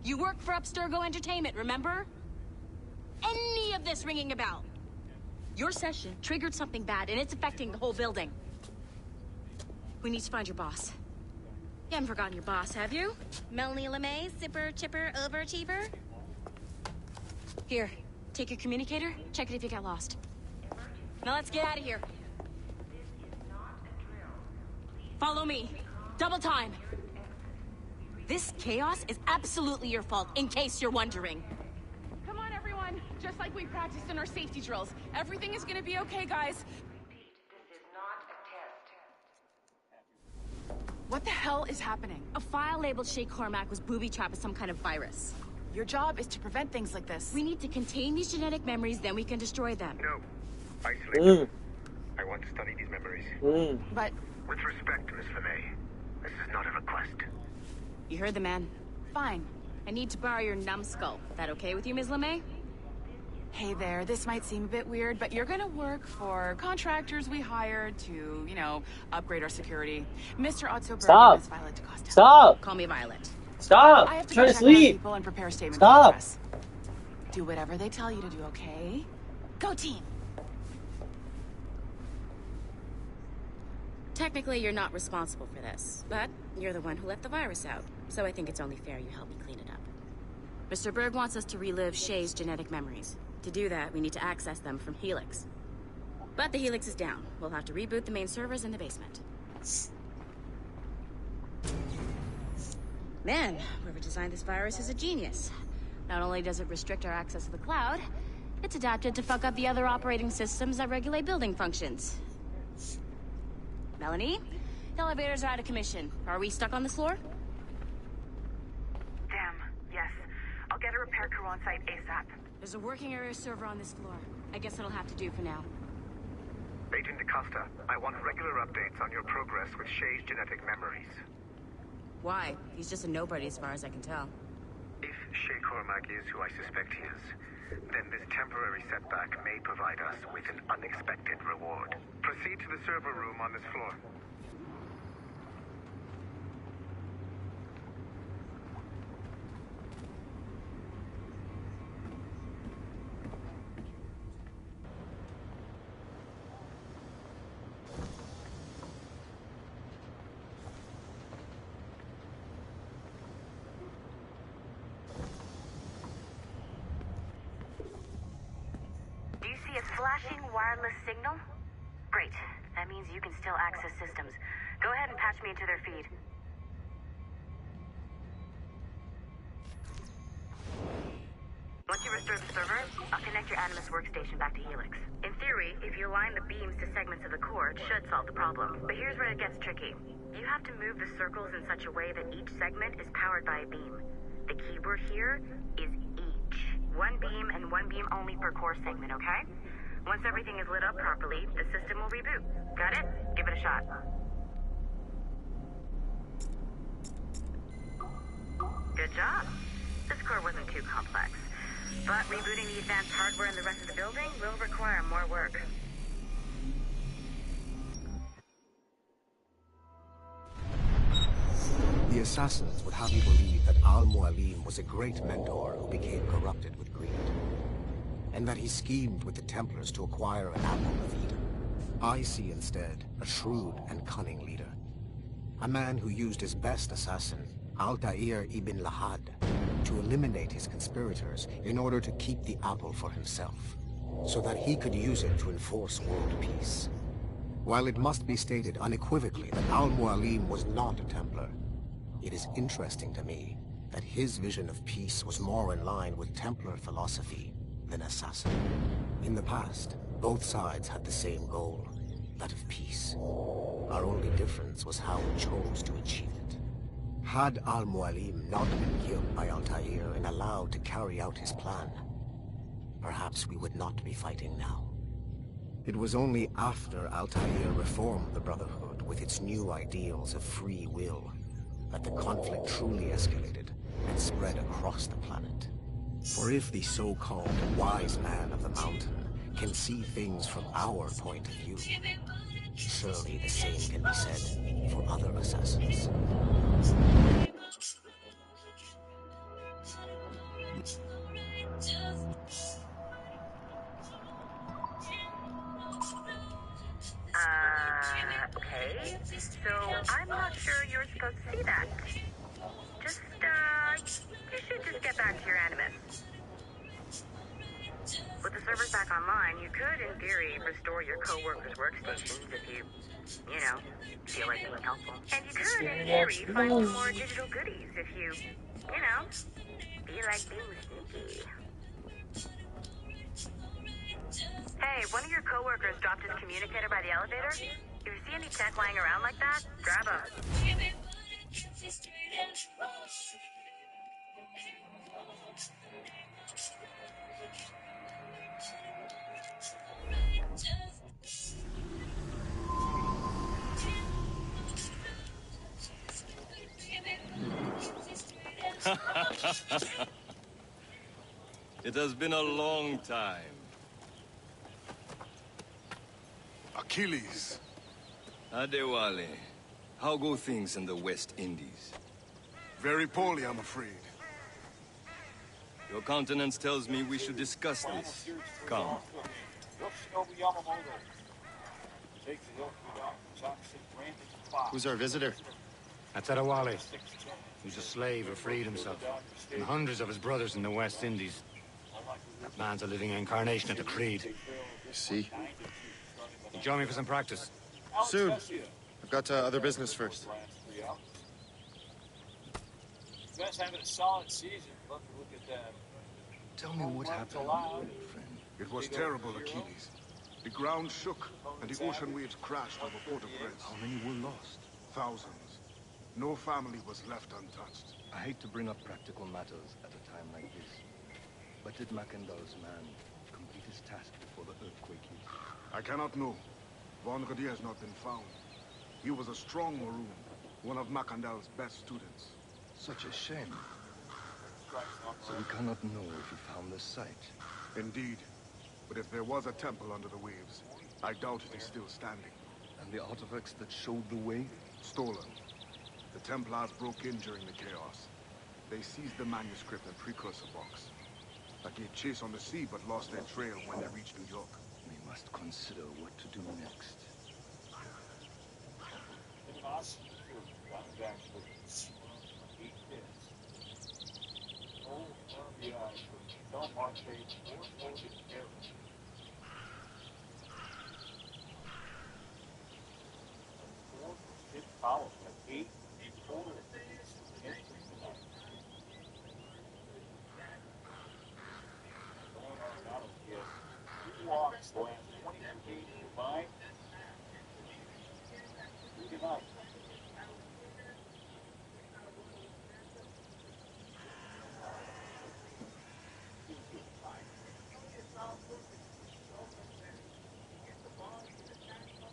You work for Abstergo Entertainment, remember? Any of this ringing a bell? Your session triggered something bad, and it's affecting the whole building. We need to find your boss. You haven't forgotten your boss, have you? Melanie LeMay, zipper, chipper, overachiever? Here, take your communicator, check it if you got lost. Now let's get out of here. Follow me. Double time. This chaos is absolutely your fault, in case you're wondering. Come on, everyone. Just like we practiced in our safety drills. Everything is gonna be okay, guys. What the hell is happening? A file labeled Shay Cormac was booby-trapped with some kind of virus. Your job is to prevent things like this. We need to contain these genetic memories, then we can destroy them. No. Isolate them. I want to study these memories. But... With respect, Miss LeMay, this is not a request. You heard the man. Fine. I need to borrow your numbskull. That okay with you, Ms. LeMay? Hey there, this might seem a bit weird, but you're gonna work for contractors we hired to, you know, upgrade our security. Mr. Otso Bergen is Violet DaCosta. Stop! Call me Violet. Stop! I have to Try go to check on our sleep! people and prepare a statement Stop! for the press. Do whatever they tell you to do, okay? Go team! Technically, you're not responsible for this, but you're the one who let the virus out, so I think it's only fair you help me clean it up. Mr. Berg wants us to relive Shay's genetic memories. To do that, we need to access them from Helix. But the Helix is down. We'll have to reboot the main servers in the basement. Man, whoever designed this virus is a genius. Not only does it restrict our access to the cloud, it's adapted to fuck up the other operating systems that regulate building functions. Melanie, the elevators are out of commission. Are we stuck on this floor? Damn, yes. I'll get a repair crew on site ASAP. There's a working area server on this floor. I guess it'll have to do for now. Agent DaCosta, I want regular updates on your progress with Shay's genetic memories. Why? He's just a nobody as far as I can tell. If Shay Cormac is who I suspect he is, then this temporary setback may provide us with an unexpected reward. Proceed to the server room on this floor. Flashing wireless signal? Great. That means you can still access systems. Go ahead and patch me into their feed. Once you restore the server, I'll connect your Animus workstation back to Helix. In theory, if you align the beams to segments of the core, it should solve the problem. But here's where it gets tricky. You have to move the circles in such a way that each segment is powered by a beam. The keyword here is each. One beam and one beam only per core segment, okay? Once everything is lit up properly, the system will reboot. Got it? Give it a shot. Good job. This core wasn't too complex. But rebooting the advanced hardware in the rest of the building will require more work. The assassins would have you believe that Al-Mualim was a great mentor who became corrupted with greed, and that he schemed with the Templars to acquire an apple of Eden. I see instead a shrewd and cunning leader. A man who used his best assassin, Altair ibn Lahad, to eliminate his conspirators in order to keep the apple for himself, so that he could use it to enforce world peace. While it must be stated unequivocally that Al-Mualim was not a Templar, it is interesting to me that his vision of peace was more in line with Templar philosophy than assassin. In the past, both sides had the same goal, that of peace. Our only difference was how we chose to achieve it. Had Al-Mualim not been killed by Altair and allowed to carry out his plan, perhaps we would not be fighting now. It was only after Altair reformed the Brotherhood with its new ideals of free will that the conflict truly escalated and spread across the planet. For if the so-called wise man of the mountain can see things from our point of view, surely the same can be said for other assassins. back to your Animus. With the servers back online, you could, in theory, restore your co-workers' workstations if you know, feel like being helpful. And you could, in theory, find some more digital goodies if you know, feel like being sneaky. Hey, one of your co-workers dropped his communicator by the elevator. If you see any tech lying around like that, grab him. It has been a long time. Achilles. Adewale, how go things in the West Indies? Very poorly, I'm afraid. Your countenance tells me we should discuss this. Come. Who's our visitor? That's Adewale. Who's a slave who freed himself. And hundreds of his brothers in the West Indies. That man's a living incarnation of the Creed. You see? You join me for some practice? Soon. I've got other business first. Guys having a solid season. Love to look at that. Tell me what happened, friend. It was terrible, Achilles. The ground shook, and the ocean waves crashed over Port-au-Prince. How many were lost? Thousands. No family was left untouched. I hate to bring up practical matters at a time like this. But did Mackandal's man complete his task before the earthquake hit? I cannot know. Von Radier has not been found. He was a strong Maroon, one of Mackandal's best students. Such a shame. So we cannot know if he found the site. Indeed. But if there was a temple under the waves, I doubt it is still standing. And the artifacts that showed the way? Stolen. The Templars broke in during the chaos. They seized the manuscript and precursor box. I gave chase on the sea, but lost their trail when they reached New York. We must consider what to do next.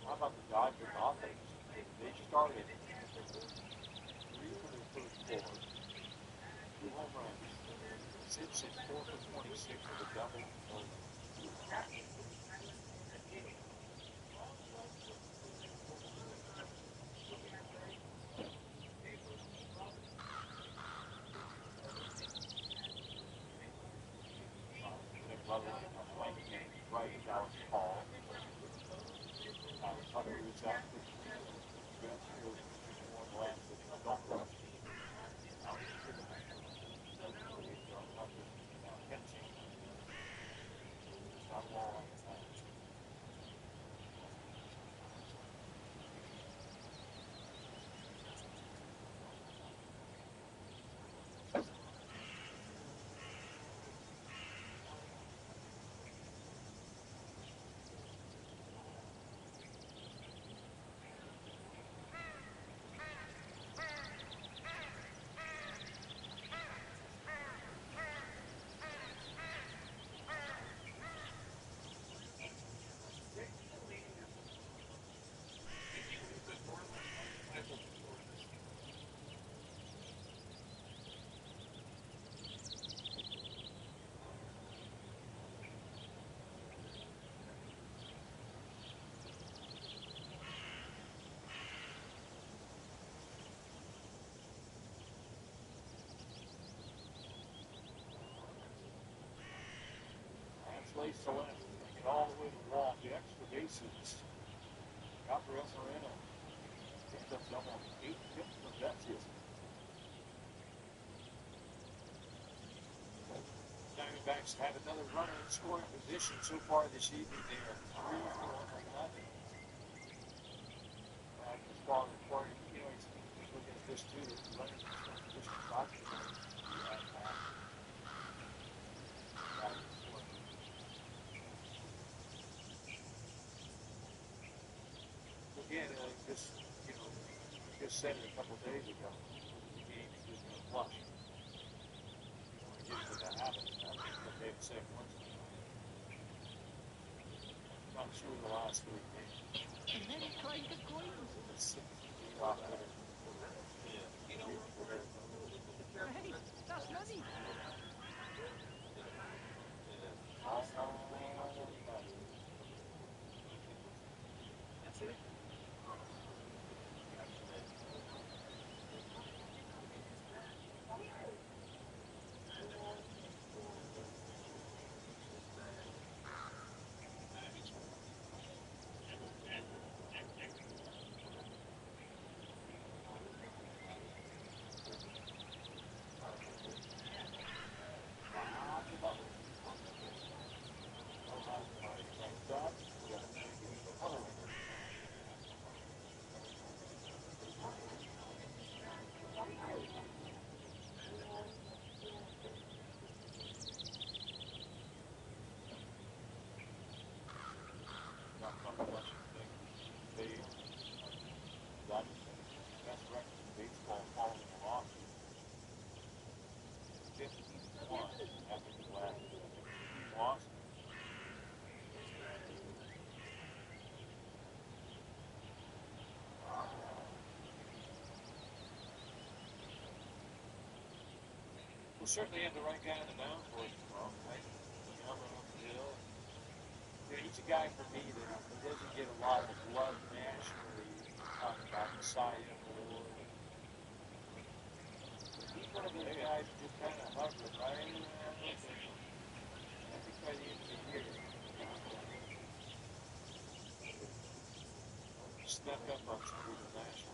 How about the Dodgers offense? They started 3 for their first 4. 2 home runs. Since it's 4 for 26 with a double. Play Celeste, take it all the way to the wall. The extra bases. Copper SRN picked up double 8 hits from that season. Diamondbacks have another runner in scoring position so far this evening. They are 3 for 11. As far as scoring, you know, he's looking at this too. The runner in scoring position is about to be again, just, you know, just said it a couple of days ago. The game is just going to flush. When it gets to that habit, that's what they've said once. Not sure the last 3 games. And then he tried to coin us. Hey, that's money. That's it. We'll certainly have the right guy in the mound for us tomorrow, right? Young on the hill. You know, he's a guy for me that doesn't get a lot of love nationally. Talking about the Cy Young Award. He's one of those guys who just kind of hovers right around there. I think by the end of the year, snuck up on some of the national.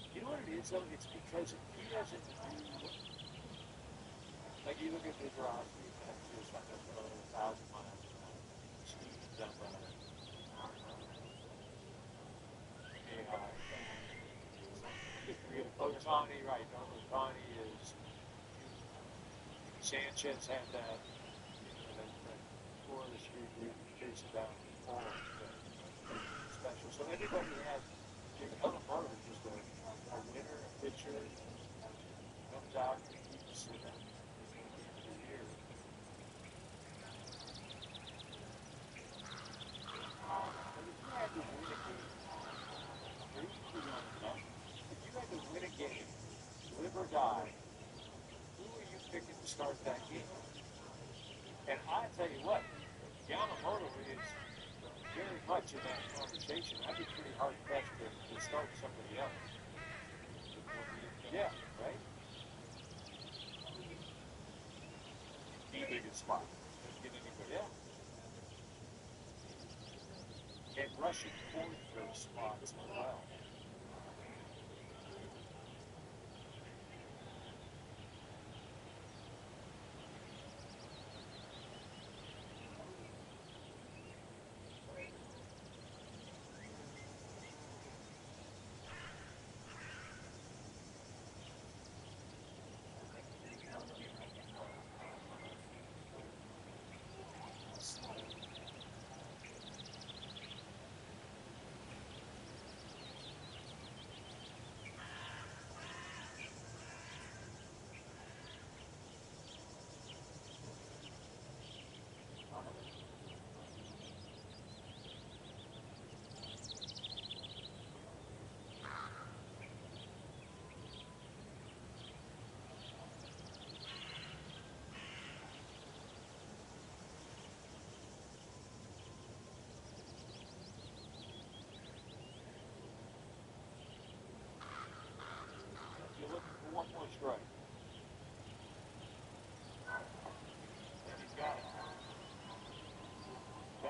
You know what it is, though? It's because he doesn't do, like, you look at the Rossi, just like 1,000 miles an hour. Steve's up on AI. Otani, right? No, Otani is. Sanchez had that, you know, that score of the street where he chased down special. So everybody has. Yamamoto is just a winner, a pitcher, comes out and keeps it the year. If you had to win a game, live or die, who are you picking to start that game? And I tell you what, Yamamoto is very much in that conversation. I'd be pretty hard pressed to start somebody else. Yeah, right? The biggest spot. Doesn't get anybody else. And rushing for those spots as well.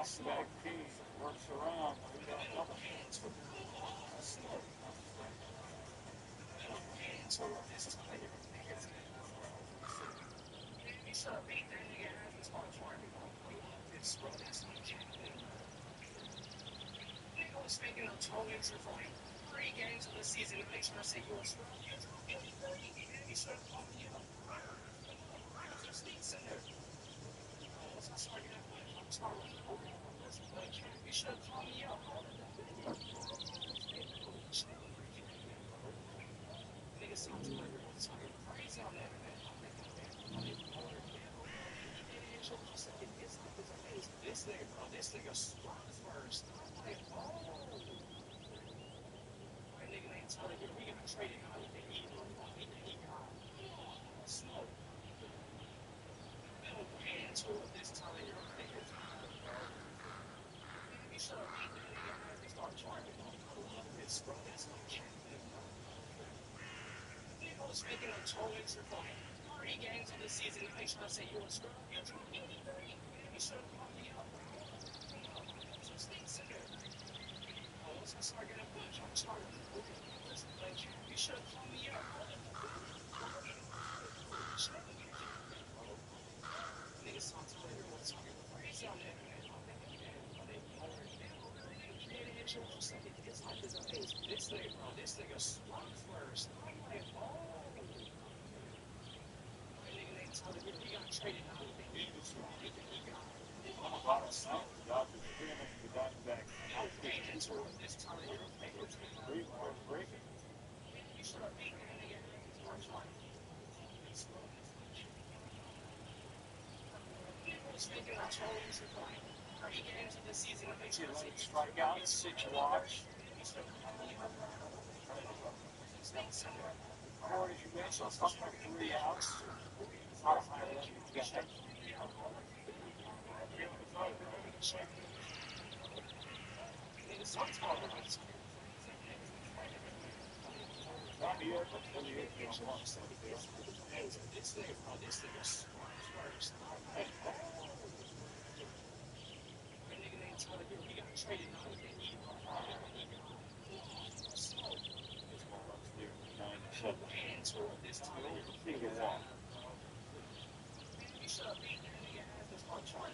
Suspect P works around. We got another hands for Speaking of tournaments are fine. 3 games of the season that makes us say yours. He said, sneaks in there. You should call me up. Nigga sounds like it's crazy on that. This nigga swats first. Nigga ain't telling you we got traded out of the heat. He got snow. Hands full of this time. You should have beat the nigga and start charging on this bro. Speaking of tournaments, you're fine. 3 games of the season that makes us say you're a scrub. You should have called me up. So sneaks in there. Once I start getting a bunch, I'm starting to look at this. You should have called me up. Nigga sounds like everyone's talking crazy on that. This nigga swats first. He got traded out of the heat. I'm a lot of stuff. The Dodgers are pretty much the Diamondbacks. Hands were this time. Breaking. You should have beaten him again. Speaking of tournaments, you're fine. 3 games of the season that makes you strike out, 6 watch. Or as you mentioned, something like 3 outs. This time, shut up, beat the nigga has this one charge.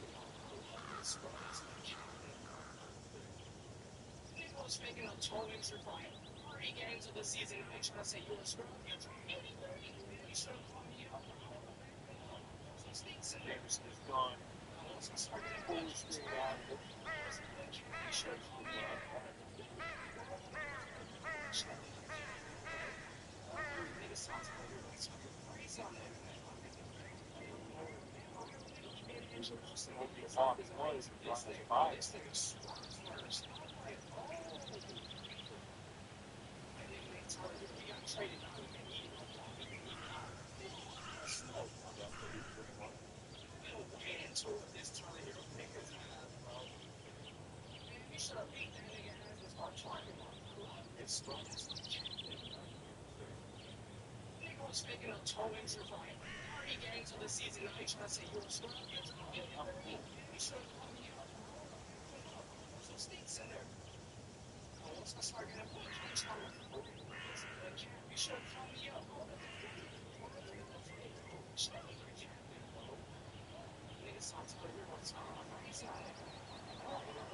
Speaking of tournaments, you're fine. 3 games of the season that makes us say you're a scrub. You should have called me up. So sneaks in there. Is gone. Once I started to pull the screen out, you should have called me up. Nigga sounds like everyone's fucking crazy on that. This nigga swats first. He got traded out of the heat. Snow. Hands full of this time. You should have beaten that nigga and just start charging on this bro. Speaking of tournaments, you're fine. 3 games of the season that makes us say you're a scrub. You should have called me up. So sneaks in there. Once I start getting a bunch, I'm starting to look at this. You should have called me up. Nigga sounds like everyone's talking crazy on it.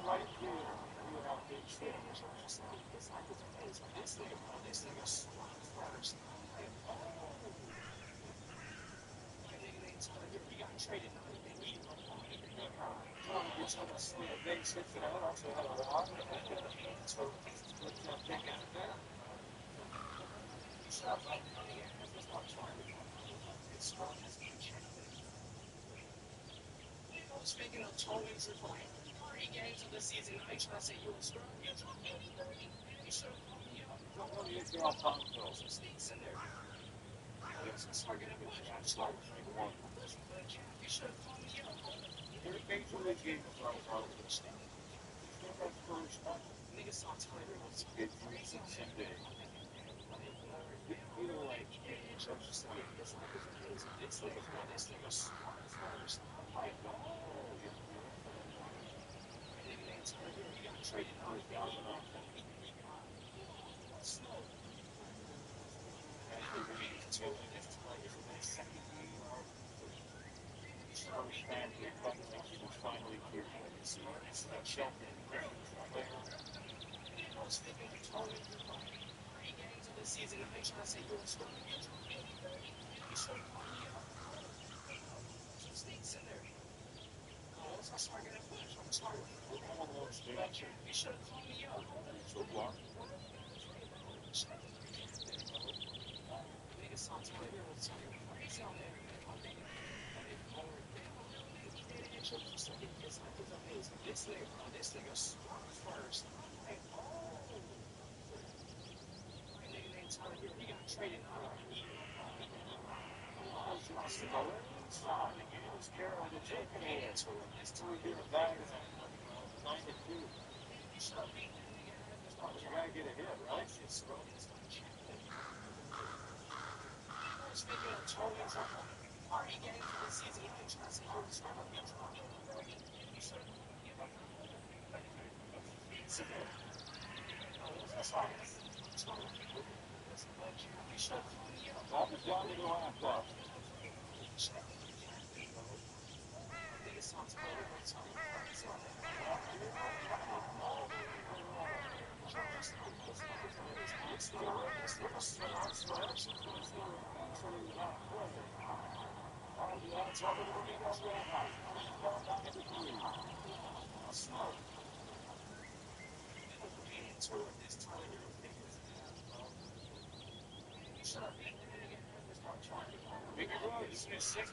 Right here, you have big things. This nigga swats first. He got traded out of the heat. They said that I also had a lot. So, let's not take out of that. He stopped like the nigga has this one charge. It's strong as he can. Speaking of tournaments, you're fine. 3 games of the season that makes us say you're a scrub. You should have called me up. You're all pumped, though. Some sneaks in there. Once I start getting a bunch, I'm starting to make one. You should have called me up. Every game for the game is right out of the state. Nigga sounds like everyone's good crazy someday. You know, like, so just like, this nigga swats first.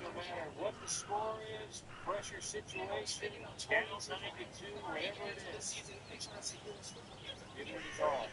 No matter what the score is, pressure situation, down 92, whatever it is. Give it his all.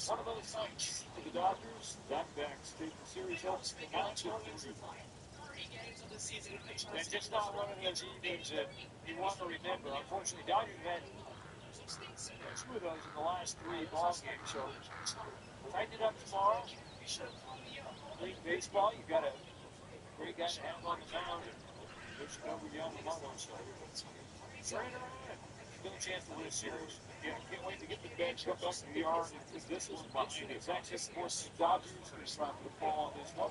One of those nights for the Dodgers, back-to-backs take the series helps out to and just not one of those evenings that you want to remember. Unfortunately, Dodgers had two of those in the last three ball games, so tighten it up tomorrow. Playing baseball, you've got a great guy to have on the mound. There's no young among them, so turn it around. Still a chance to win a series. Yeah, can't wait to get the bench hooked up to the yard. This is behind us. Access force Dodgers. We're trying to fall on this one.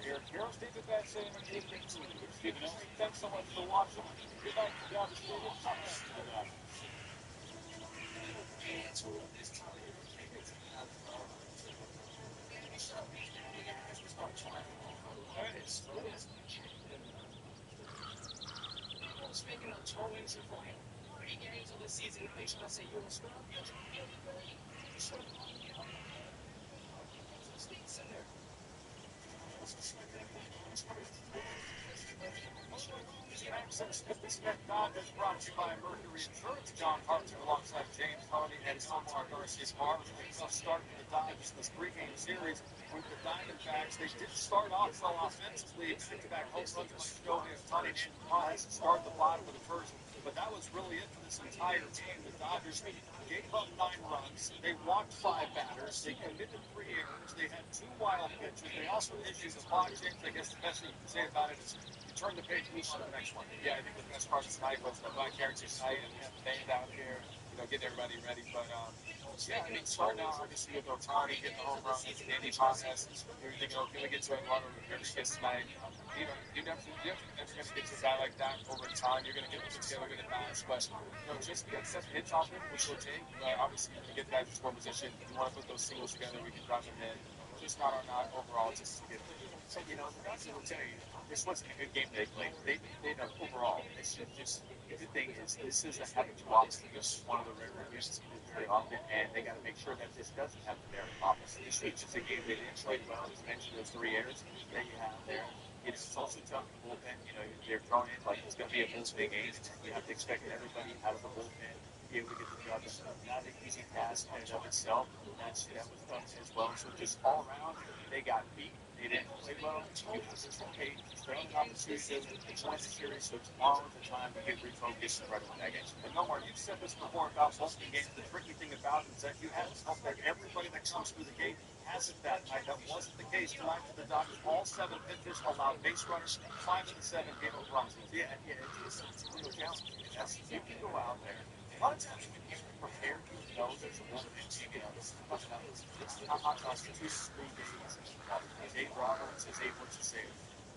Here, Carroll's taking that same Stephen L. Thanks so much for watching. Good night, Dodgers. Speaking of towings and flying, 3 games of the season, I say you're a star. This Dodgers brought to you by Mercury Insurance. John Hartson alongside James Hardy and Omar Garcia Bar. Tough start to the Dodgers this 3-game series with the Diamondbacks. They did start off well offensively. Back-to-back home runs with Stovey and Tony Has started the bottom of the first, but that was really it for this entire team. The Dodgers gave up 9 runs. They walked 5 batters. They committed 3 errors. They had 2 wild pitches. They also issued a spot change. I guess the best thing you can say about it is you turn the page, move on to the next one. Yeah, I think the best part of tonight was the black characters tonight and the band out here, getting everybody ready. But yeah, I mean, starting out obviously with Otani getting the home run, Andy Montes, you're thinking, can we get to a run or whatever gets tonight? You're never going to get to a guy like that over time. You're going to get the together in advance, but just to get some hits off him, which will take. Obviously, you get guys in score position. You want to put those singles together, we can drive them in. Just not overall, just to get. So the Dodgers will tell you, this wasn't a good game they played. They overall. It's just the thing is, this is a heck of a loss. This is one of the rare games. play often, and they got to make sure that this doesn't happen there often. This week, just a game they didn't play well. As mentioned, those 3 errors that you have there. It's also tough to bullpen. You know, they're throwing in like it's going to be a bullpen game. You have to expect everybody out of the bullpen to be able to get the job done. Not an easy task in and of itself. That was tough as well. So just all around, they got beat. They didn't play well. You have to okay, throw an opportunity to win the series. So tomorrow is the time to get refocused and right on that game. And Nomar, you've said this before about multiple games. The tricky thing about it is that you have to hope that everybody that comes through the gate has it that night. That wasn't the case tonight for the Dodgers. All 7 pitchers allowed base runners. 5 of the 7 gave up runs. Yeah, it's a real challenge. You can go out there. A lot of times when you're prepared, you know there's a bullpen. You know, it's not hot sauce for 2 to 3 days. Dave Roberts is able to say,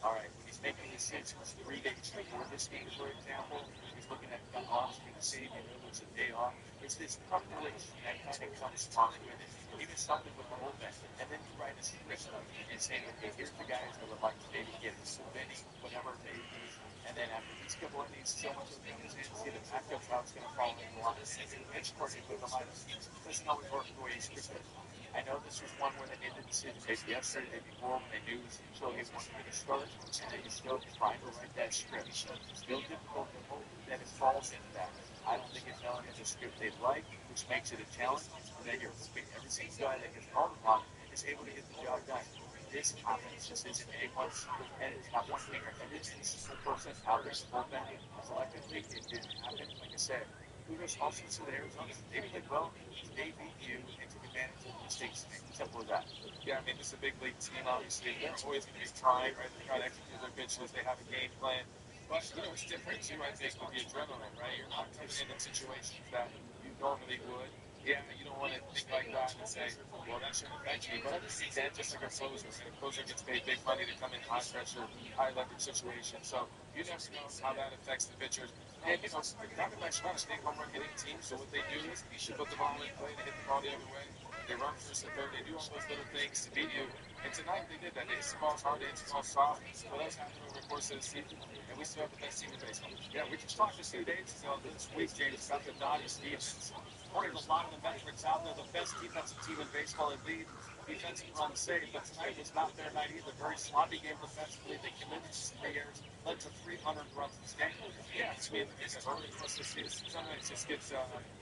all right, when he's making decisions 3 days before this game, for example, he's looking at the odds for the city, you know, it's a day off. It's this preparation that kind of comes from with it. Even something with the bullpen. And then you write a script and say, okay, here's the guys that would like to maybe get so many, whatever it may be. And then after each couple of these, so much of the things in, see the backup out's going to fall in line. And then pitch coordinator with the lineup. Doesn't always work the way it's scripted. I know this was one where they made the decision maybe yesterday, maybe before, when they knew Joe was going to start, and they were still trying to write that script. Still difficult to hope that it falls into that. I don't think it's done in the script they like, which makes it a challenge. And then you're hoping every single guy that gets called upon is able to get the job done. This offense just isn't a once, and it's not one finger, and it's a person out there in the bullpen. So I could think it didn't happen. Like I said, kudos also to the Arizona. They did well. They beat you and took advantage of the mistakes. Simple as that. Yeah, I mean, this is a big league team, obviously. They're always going to be trying, right? They try to execute their pitches. They have a game plan. But, you know, it's different, too, I think, with the adrenaline, right? You're not coming in situations that you normally would. Yeah, you don't want to think like that and say, well, that shouldn't affect me. But understand, just like a closer, and a closer gets paid big money to come in high pressure, high leverage situation. So you never know how that affects the pitchers. And, you know, Diamondbacks run a big home run hitting team, so what they do is you should put the ball in play to hit the ball the other way. They run first and third. They do all those little things to beat you. And tonight they did that. They hit the balls hard, they hit the balls soft. So that's happened over the course of the season. And we still have the best team in baseball. Yeah, we just talked a few days ago this week, James, about the Dodgers defense. There's a lot of the metrics out there. The best defensive team in baseball in lead. Defensive run saved, but tonight was not their night either. Very sloppy game defensively. They committed 3 errors, led to 300 runs this game. Yeah, I mean, it's early for us to see. Sometimes it just gets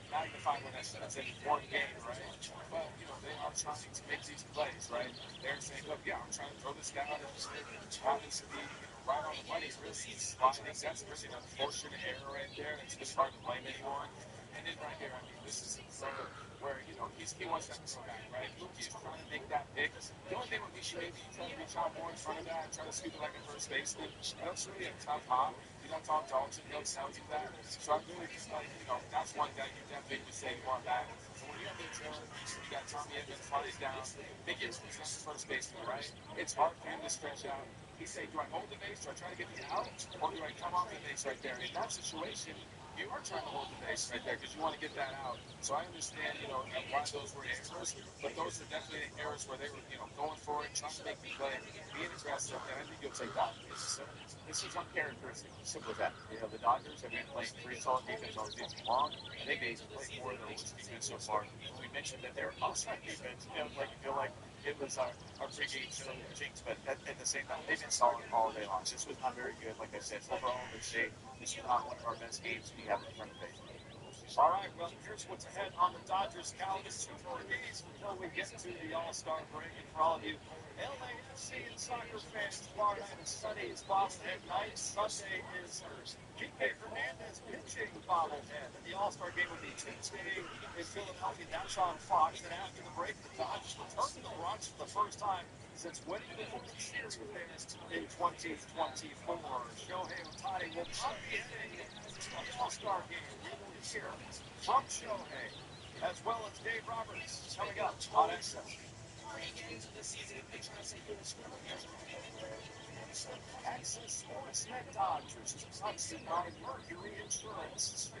magnified when it's in one game, right? But, you know, they are trying to make these plays, right? They're saying, look, yeah, I'm trying to throw this guy out and happens to be right on the money. Really sliding. That's really an unfortunate error right there. It's just hard to blame anyone. And then right here, I mean, this is a throw where, you know, he wants that throw back, right? He's trying to make that pick. The only thing would be maybe try to reach out more in front of that and try to scoop it like a first baseman. That's really a tough hop. You don't talk to Dalton, he'll tell you that. So I really just like, you know, that's one guy you definitely would say you want back. So when you have the Taylor, you got Tommy Edmonds running down, big instance on the first baseman, right? It's hard for him to stretch out. He say, do I hold the base? Do I try to get the out? Or do I come off the base right there? In that situation, you are trying to hold the base right there because you want to get that out. So I understand, you know, why those were errors, but those are definitely errors where they were, you know, going for it, trying to make the play, being aggressive, and I think you'll take that. This is uncharacteristic. Simple as that. You know, the Dodgers have been playing 3 solid defense all season long. I think they played more than those defense so far. We mentioned that their outside defense, you know, like, feel like it was our pregame show jinx, but at the same time, they've been solid all day long. This was not very good, like I said. Overall, this is not one of our best games we have in front of us. All right, well, here's what's ahead on the Dodgers calendar. 2 more days until we get to the All-Star break. And for all of you LAFC and soccer fans, tomorrow night is Sunday is bobblehead night. Sunday is Kike Hernandez pitching bobblehead. And the All-Star game will be Tuesday in Philadelphia. That's on Fox. And after the break, the Dodgers return to the Bronx for the first time since winning the World Series in 2024. Shohei Ohtani will not be in the All-Star game. We will hear from Shohei, as well as Dave Roberts, coming up on Access. Access Sportsnet Dodgers is sponsored by Mercury Insurance.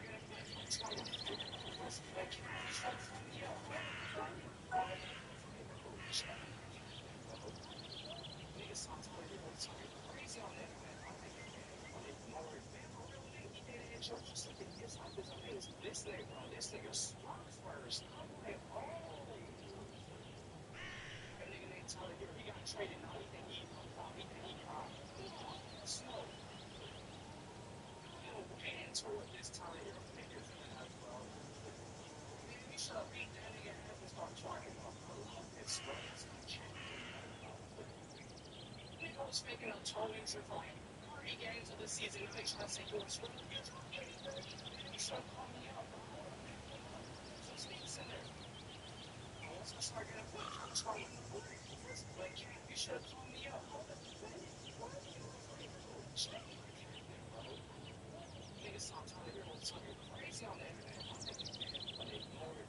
This thing is smart. first. And nigga, they telling you he got traded. Now he think he got slow. Little hands for this time. Niggas well. We should have beat that nigga ass and start talking about it's friends. Nigga was making up totals for like 3 games of the season. They try to say you're a screw. You should have called me up. So sneaks in there. Once I start getting put, I'm trying to put it. But you should have called me up. Niggas stop telling me what's crazy on the internet. But they ignore it.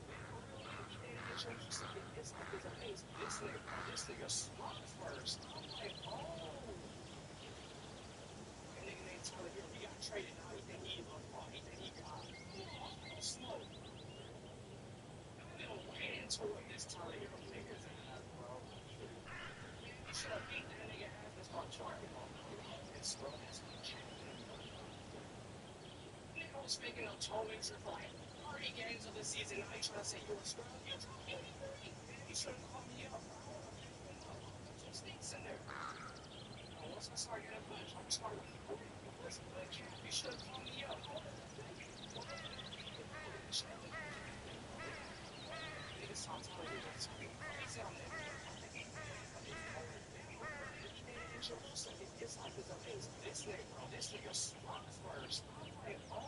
It's like it's amazing. This nigga swung first. I'm like, oh. And nigga, they telling me he got traded. Now he think he got slow. Little hands for this time. Niggas well. You should have beat that nigga ass and start charging on it's friends. Nigga was making up totals for like 3 games of the season. Now they trying to say you're a screw. You should have called me up. So sneaks in there. Once I start getting pushed, I'm trying to put it. You should have called me up. Niggas stop telling me what's crazy on the internet. It's like it's amazing. This nigga swung first. Like, oh.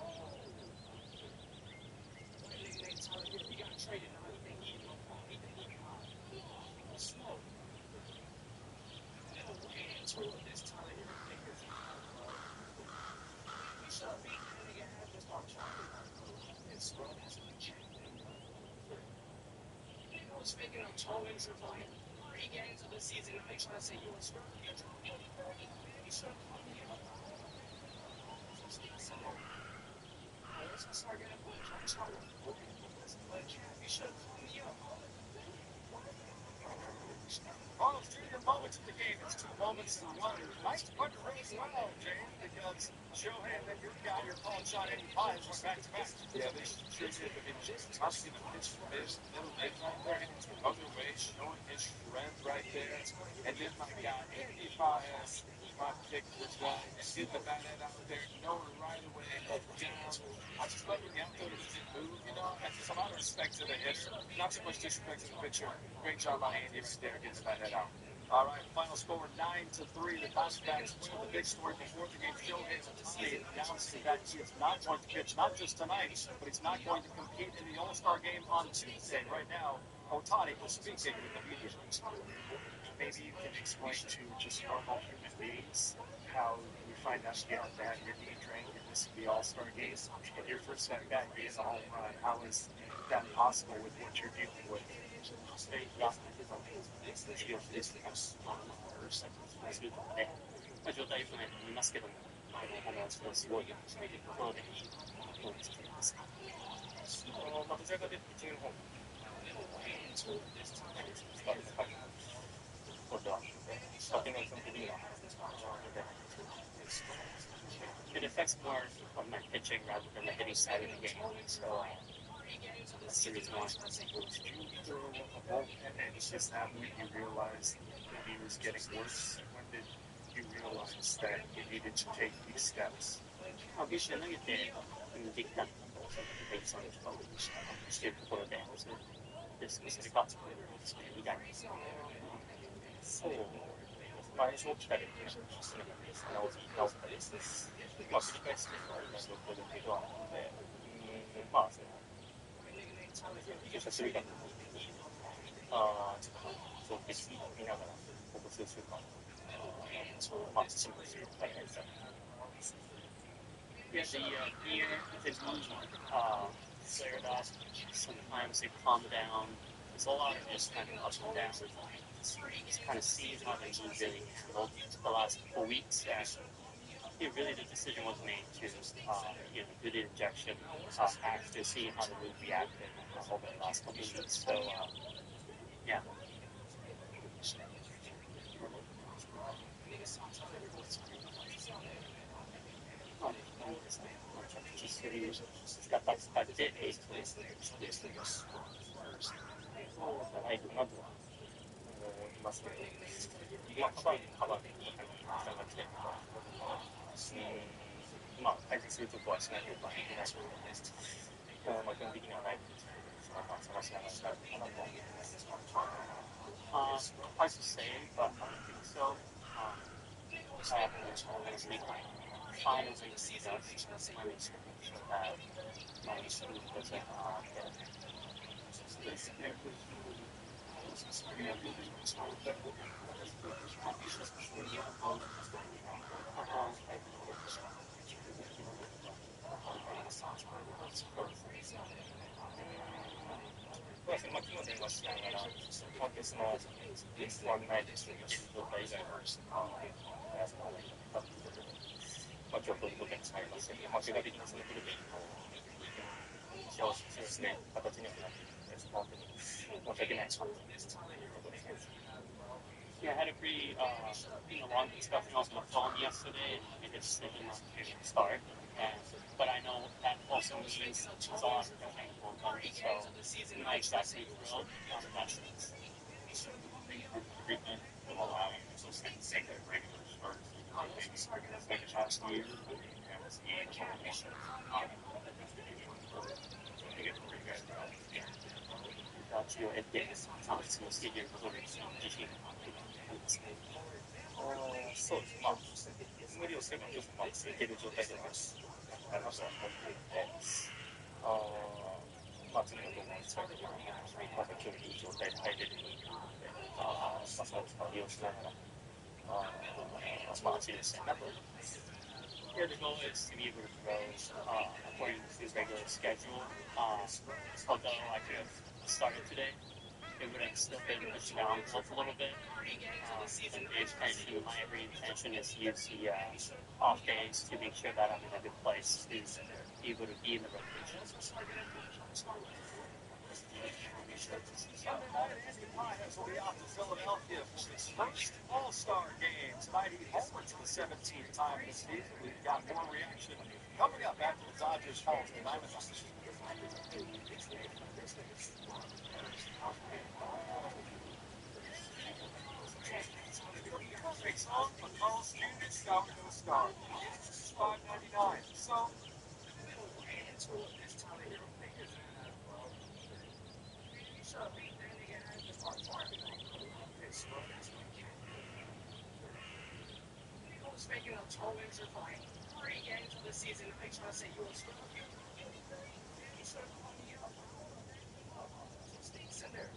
And nigga, they telling me he got traded. Now he think he got slow. Little hands for this time. Niggas we should have beat that nigga ass and start talking about it's friends. Nigga was making up totals for like 3 games of the season. Now they trying to say you're a screw. You should have called me up. So sneaks in there. Once I start getting pushed, I'm trying to put it. You should have called me up. Ronald Jr. moments in the game. It's 2 moments to 1. Nice punt race well, James, because Shohei and then your guy, your calling shot 85 went back to back. Yeah, they sure did. It's just tough to pitch for this little bit right there. It's other way, showing his strength right there. And then my guy, Andy Baez, my pick was in the back end out there, knowing right away, up down. I just love the outfield that he didn't move, you know. And just a lot of respect to the hitter, not so much disrespect to the pitcher. Great job by Andy right there, getting the bat out. All right, final score 9-3. The Diamondbacks win the big story before the game. Shohei announcing that he is not going to pitch, not just tonight, but he's not going to compete in the All-Star game on Tuesday. Right now, Ohtani is speaking with the media. Maybe you can explain to just normal human beings how you find out you get bad, you're dehydrated, you're missing the All-Star game, and your first at bat is a home run. How is that possible with what you're dealing with? It affects more of my pitching rather than the hitting side of the game. So that's the reason why. Did you throw a ball and it's just that when you realized that he was getting worse? When did you realize that you needed to take these steps? ビシュ投げてできたことをベイさんとかしているところで、それがみたいな。そう、前そう来たりとかしてるので、直ったりして、まあ繰り返していろいろということはあるので、まあ、久しぶりだと思って、ちょっとそう景色見ながら、ここ数週間、まあ、進歩する大会さ。Yeah, the ear, the knee, flared up. Sometimes they calm down. There's a lot of just kind of ups and downs. Just kind of see how the knee really handled the last couple weeks. And really the decision was made to do the injection after seeing how the knee reacted over the last couple weeks. So, yeah. 実際に使って演出をするじゃないかなとは思いますけど、幅的に下が来てるか、まあ、解説するとこはしなければいけないと思うんです。まあ、基本的にはないので、探しながらなるかなと思います。Hard to say, but I don't think so. As we finally see that, I'm just making sure that my school doesn't get this. Well, 昨日電話しながら、本日のワンナイトしている状態以外のやつの方がいいかということで、今日取ることに使いましたけど、結果的にそのブルペンの一応ですね、形にはなっているので、その後に申し訳ない感じですということですね。Yeah, I had a pretty long discussion on the phone yesterday, and made a decision not to start. But I know that also means it's a lot of technical done, so I'm not exactly thrilled on that sense. Treatment will allow you to take a regular start second half of the year, and it's the combination of you get pretty good. 強いで算出をしていることに自信がありますね。そうです。まあ、無理をすればよくいける状態ではありますと思っていて、まあ、次の動画に使えるように、また今日いい状態で入れるようになるので、その機会を利用しながら、まあ、走りしたいなと思います。Yeah, the goal is to be able to throw according to the regular schedule. Although I could have started today, it would have still been a challenge a little bit. My every intention is to use the off days to make sure that I'm in a good place to be able to be in the rotation. Will be out to Philadelphia for his first All-Star game. Tonight he homered for the 17th time this season. We've got more reaction coming up after the Dodgers fall to the Diamondbacks. A song for Carl Student, Scout to the Star. It's $5.99. So, Speaking of toe wins are fine. 3 games of the season. I try to say you will screw you. You should have called me up. Some stinks in there.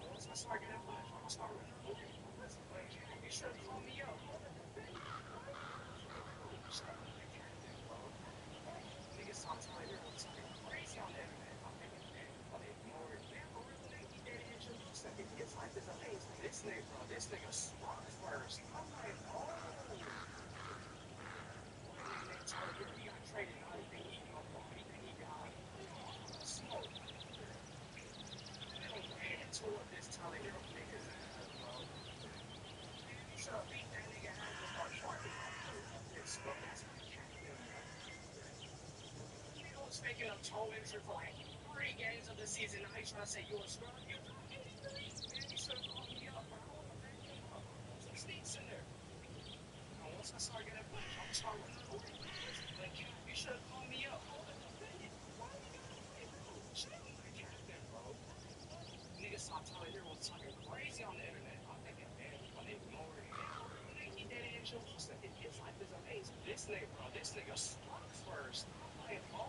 Once I start getting fun, I'm sorry. You should have called me up. Niggas stop telling you what's crazy on the internet. His life is amazing. This nigga, bro, this nigga smart first. I'm like, oh. He got traded and anything he got. Smoke. They don't ran into it this time. They don't niggas ass, bro. You should have beat that nigga ass and start twerking. It's speaking of toe injury for like 3 games of the season, I try to say you a scrub. You should have called me up, bro. Some stinks in there. And once I start getting punched, I'm sorry. Like, you should have called me up. Niggas stop telling you what's talking crazy on the internet. I'm thinking, man, I'm ignoring it. He did it, his life is amazing. This nigga, bro, this nigga sucks first. Like, oh.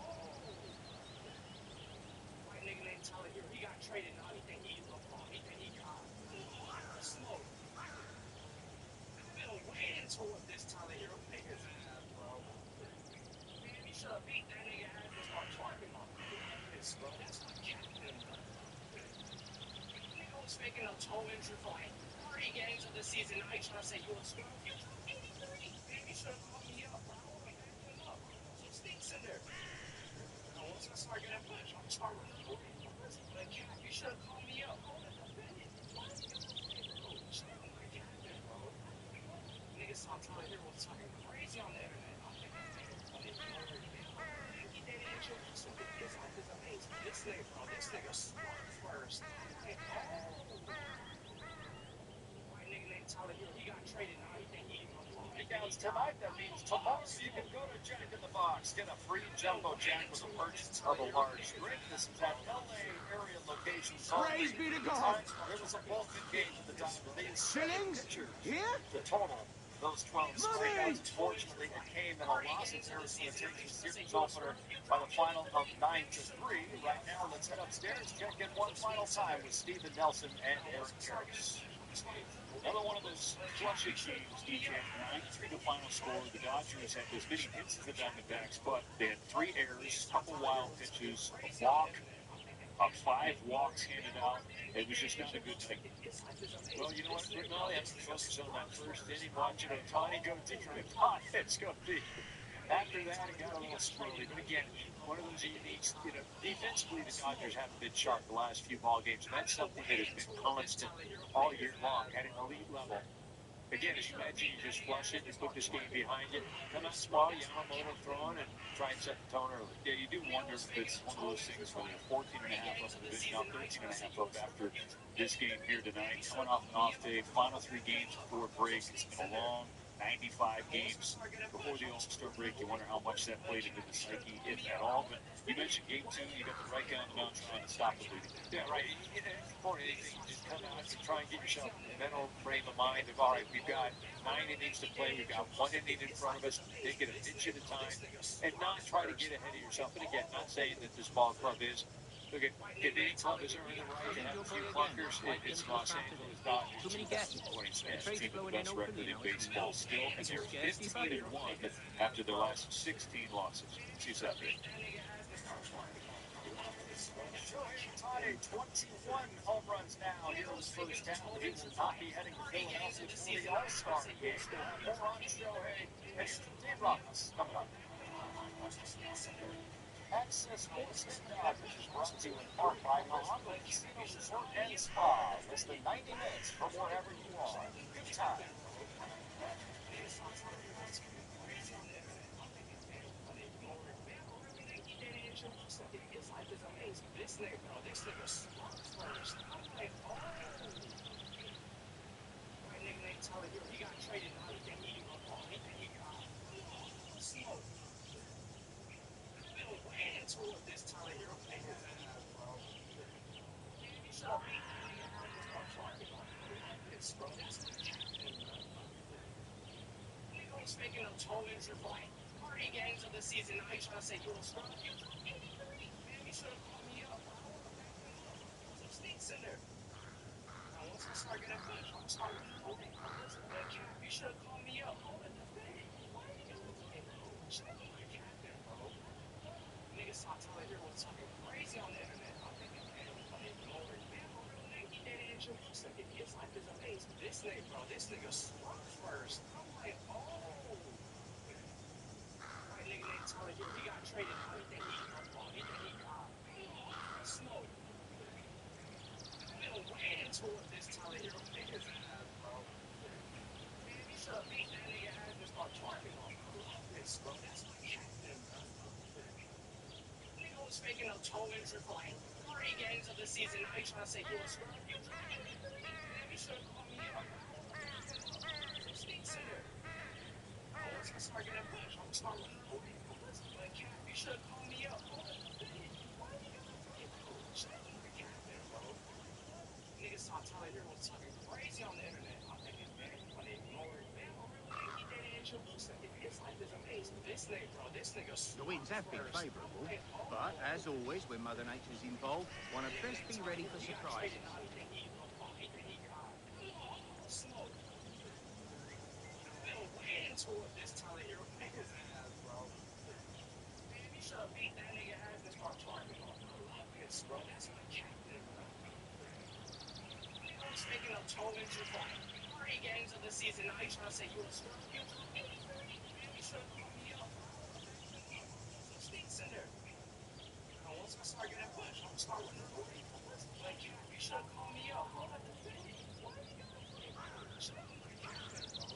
White nigga ain't telling you he got traded and anything he looked on, anything he got. Smoke. I've been waiting to what this telling you niggas ass, bro. Man, he should have beat that nigga ass and start twerking on this, bro. That's my captain. Nigga was making a toe injury for like 3 games of the season. I ain't trying to say you a screw. You 83. Man, you should have called me up, bro. Like, him up. Some stinks in there. And once I start getting punched, I'm sorry. Like, you should have called me up. Niggas stop telling you what's talking crazy on the internet. I'm thinking, man, angel. This is amazing. This nigga, bro. This nigga struck first. Hey, white nigga named Tyler Hero, he got traded. Now he think he Weekends tonight, that means tomorrow you can go to Jack in the Box, get a free jumbo jack with a purchase of a large drink. This is at LA area locations. Praise be to God. There was a Vulcan game for the Dodgers. They had Shillings? Here? the total. Those 12 Money! strikeouts, unfortunately, it came in a loss in Arizona takes the series opener by the final of 9-3. Right now, let's head upstairs, check in one final time with Steven Nelson and Eric Harris. Another one of those clutch games, DJ. 9-3 the final score. The Dodgers had as many hits as the Diamondbacks, but they had 3 errors, a couple wild pitches, a walk, 5 walks handed out. It was just not a good night. Well, you know what, Rinaldi, I have to focus on that first inning, watching Otani go deep. It's going to be. After that, it got a little squirrely. But again, one of those uniques, defensively, the Dodgers haven't been sharp the last few ball games. And that's something that has been constant all year long at an elite level. Again, as you mentioned, you just flush it and put this game behind you. Come out small, Yamamoto throwing and try and set the tone early. Yeah, you do wonder if it's one of those things where they're 14.5 up in the division, now 13.5 up after this game here tonight. Coming off an off day, final 3 games before break. It's been a long 95 games before the All-Star break. You wonder how much that played into the psyche, if at all. But you mentioned game 2, you got the right guy on the mound trying to stop the bleeding. Yeah, right. More than anything, just come out and try and get yourself in the mental frame of mind of, all right, we've got 9 innings to play. We've got 1 inning in front of us. Take it an inch at a time and not try to get ahead of yourself. And again, not saying that this ball club is. Look at, if any club is earning the right to have a few clunkers, it's Los Angeles Dodgers. Too many guests. Team with the best record in baseball still, and they're 15-1 after their last 16 losses. See Saturday. Shohei Ohtani, 21 home runs now here in his first half. He will not be heading to Philadelphia for the All-Star game. More on Shohei and Steve Ross coming up. Access Sports Dodgers is brought to you in part by Mohammed Casino Resort and Spa. Less than 90 minutes from wherever you are. Good time. This nigga, bro. This nigga struck first. Hey, white nigga named Tyler Hero, he got traded. Now he think he got smoke. Been way into what this Tyler Hero thing is, bro. Shut up. It's bro. That's the captain, bro. Nigga was making them tokens for like 30 games of the season. Now he's trying to say you was strong. Man, he should have called me up. Some sneaks in there. Now once I start getting push, I'm starting to hold it. You should have called me up. Shut up, my captain, bro. Niggas saw Tyler Hero was talking crazy on the internet. I'm thinking, man, Lord, man, Yankee Daddy Angel. His life is amazing. This nigga, bro, this nigga struck first. I'm like, oh. White nigga named Tyler Hero, he got traded. Now he think he got smoke. Been way into what this Tyler Hero thing is, bro. Man, he should have beat that nigga ass and start charging on this, bro. That's my captain, bro. Nigga was making up toe injury for like 3 games of the season. Now he trying to say he was strong. Man, he should have called me up. Some sneaks in there. Once I start getting push, I'm starting to hold it. Like, you should have called me up. Shut up, my captain, bro. Niggas saw Tyler Hero was talking crazy on the internet. I'm thinking, man, when they ignore it, man, Yankee Daddy Angel. His life is amazing. This nigga, bro, this nigga The winds have been favourable, but as always, when Mother Nature's involved, one had best be ready for surprises. Smoke. Been way into what this Tyler Hero thing is, bro. Man, he should have beat that nigga ass and start charging on this, bro. That's my captain, bro. Nigga was making up toe injury for like 3 games of the season. Now he's trying to say you was strong. Man, he should have called me up. Some sneaks in there. Now once I start getting push, I'm starting to hold it. Like, you should have called me up. Shut up, my captain, bro.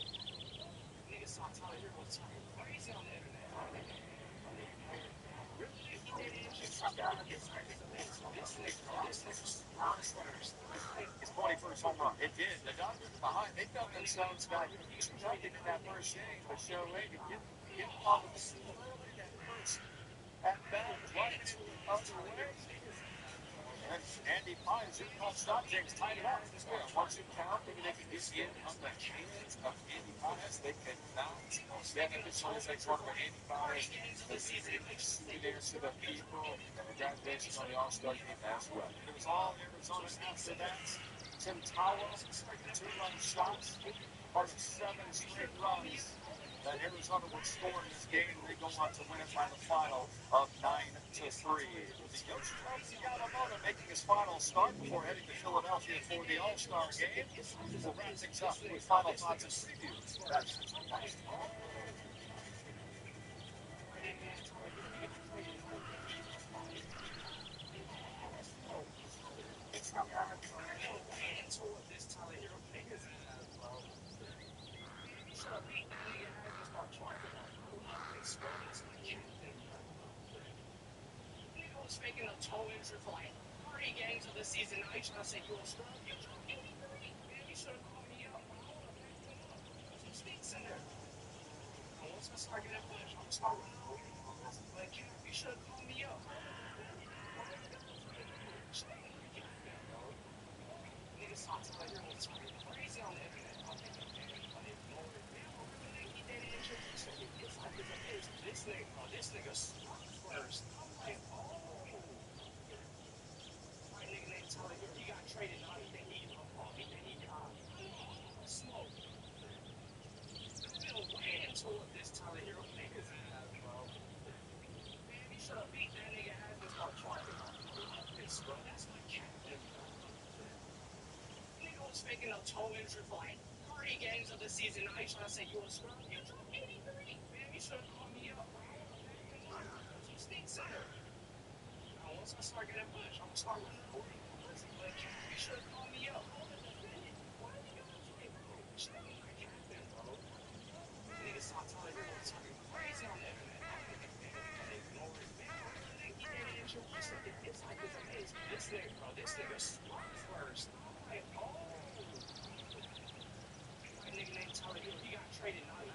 Niggas saw Tyler Hero was talking crazy on the internet. It did. The Dodgers are behind. They felt themselves back 2-0 in that first inning, but show way to get off of the field early that first at bat, driving it the other way. And Andy Pines, who helped stop James, tied it up. Yeah, 1-2 count. Maybe they can get in on the hands of Andy Pines. They cannot. Yeah, the pitch is like one of Andy Pines. The souvenirs to the people. Congratulations on the All-Star game as well. It was all Arizona after that. Tim Towell, 2-run shots. Part of 7 straight runs that Arizona would score in this game. They go on to win it by the final of 9-3. The Yoshi Yamamoto making his final start before heading to Philadelphia for the All-Star game. We'll wrap things up with final thoughts and previews. That's making a toe injury for like 3 games of the season. Now he's trying to say you're a scrub. You're 83. Man, you should have called me up. Some stinks in there. And once I start getting pushed, I'm start running away. Like, you should have called me up. Niggas talking like you're crazy on the internet. It's like this nigga first. Like, oh. My nigga named Tyler, he got traded. Now he think he got smoke. I've been waiting to what this Tyler Hero niggas have, bro. Man, he should have beat that nigga ass and start charging on this, bro. That's my captain. Nigga was faking a toe injury for like 3 games of the season. Now he's trying to say you're a scrub. You're 83. Man, he should have called me up, bro. Some stinks in there. Now, once I start getting pushed, I'm gonna start running away. Like, you should have called me up. Niggas talk Tyler Hero talking crazy on the internet. It's like it's amazing. This nigga, bro, this nigga smart first. Like, oh. My nigga named Tyler Hero, he got traded. Now he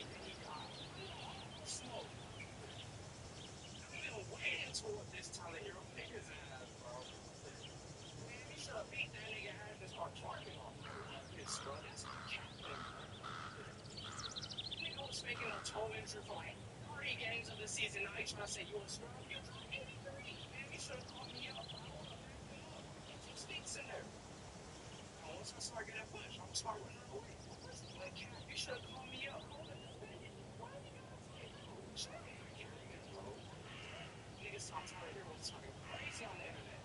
think he got smoke. I've been waiting to what this Tyler Hero niggas have, bro. Man, he should have beat that nigga ass and start charging on this, bro. That's my captain. Nigga was faking a toe injury for like 3 games of the season. Now he's trying to say you're a scrub. You're 83. Man, you should have called me up. Some stinks in there. Now, once I start getting pushed, I'm gonna start running away. Like, you should have called me up. Niggas talk Tyler Hero talking crazy on the internet.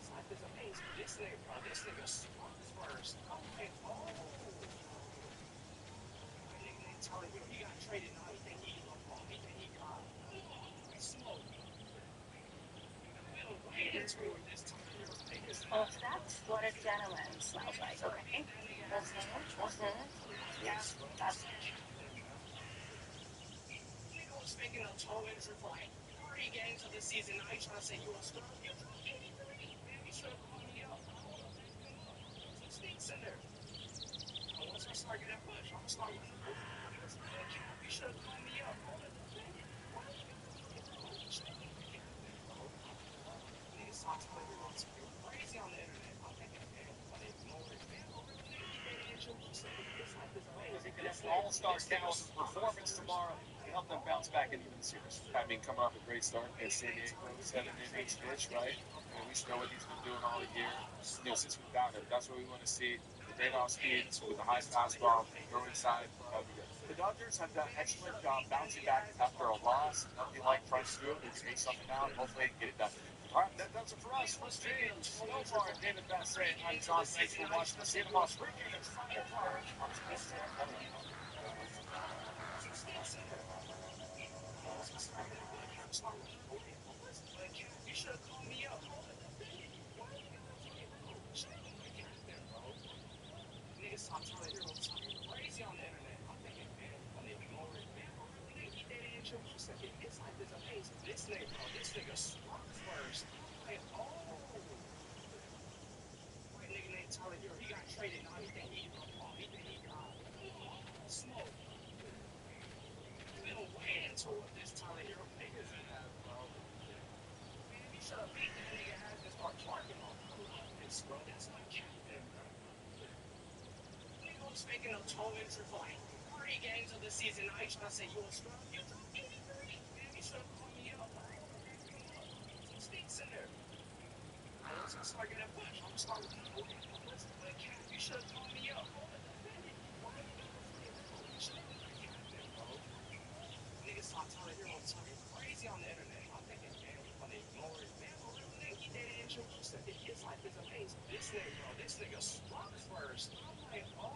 It's like this amazing. This nigga, bro, this nigga smart first. Like, oh. My nigga named Tyler Hero, he got traded. Now he think he got smoke. I've been waiting to what this Tyler Hero niggas have. Well, that's what a gentleman smells like, okay? That's it. Yeah, that's it. Nigga was faking a toe injury for like 3 games of the season. Now he's trying to say you're a scrub. You're 83. Man, you should have called me up. Some stinks in there. Now, once I start getting pushed, I'm gonna start running away. You should have called me up. Niggas talk Tyler Hero talking crazy on the internet. It's an all-star cast performance tomorrow to help them bounce back into the series. I mean, coming off a great start at San Diego, 7 innings pitch, right? And we know what he's been doing all year, since we got him. That's what we want to see. The take-off speed with the high fastball, go inside. The Dodgers have done an excellent job bouncing back after a loss. Nothing like trying to do it. We can make something out. Hopefully, get it done. All right, that does it for us. Let's change. Snowfall and David Bassett. I'm John. Thanks for watching the Santa Moss Spring Game. You should have called me up. Niggas talk Tyler Hero talking crazy on the internet. It's like this amazing. This nigga smart first. Like, oh. was faking no toe injury for like 3 games of the season. Now you trying to say you a scrub? You dropped 83. Man, you should have called me up. Some stinks in there. Once I start getting pushed, I'm gonna start with the but Cap, you should have called me up. Niggas start telling heroes talking crazy on the internet. I'm thinking, man, we gonna ignore it. Man, but real nigga, he dead introduced it. His life is amazing. This nigga, bro, this nigga struck first. I'm like, oh.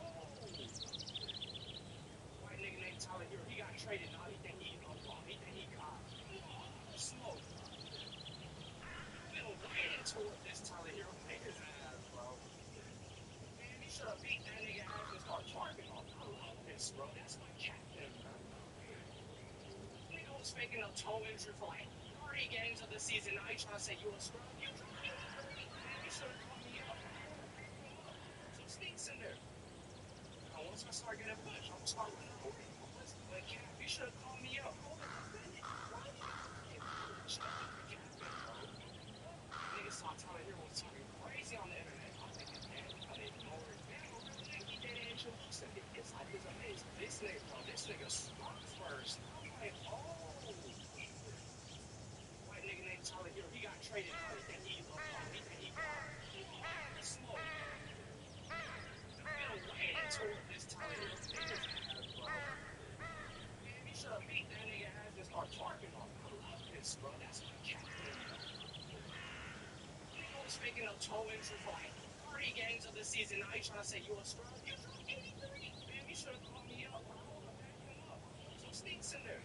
White nigga named Tyler Hero, he got traded. Now he think he he think he got smoke. Been waiting to it this Tyler Hero nigga's ass, bro. Man, he should have beat that nigga ass and start charging on. I love this, bro. That's my captain, man. Nigga was faking a toe injury for like 3 games of the season. Now you trying to say you a scrub? You dropped 83. Man, you should have called me up. Some stinks in there. Now once I start getting pushed, I'm gonna start running away. But Cap, you should have called me up. Niggas start telling heroes talking crazy on the internet. I'm thinking, man, we gonna ignore it. Man, but real nigga, he dead introduced it. His life is amazing. This nigga, bro, this nigga struck first. I'm like, oh. White nigga named Tyler Hero, he got traded. Now he think he got smoke. Been waiting to it this Tyler Hero nigga's ass, bro. Man, he should have beat that nigga ass and start charging on. I love this, bro. That's my captain. Nigga was faking a toe injury for like 3 games of the season. Now you trying to say you a scrub? You dropped 83. Man, you should have called me up. I don't want to back him up. Some stinks in there.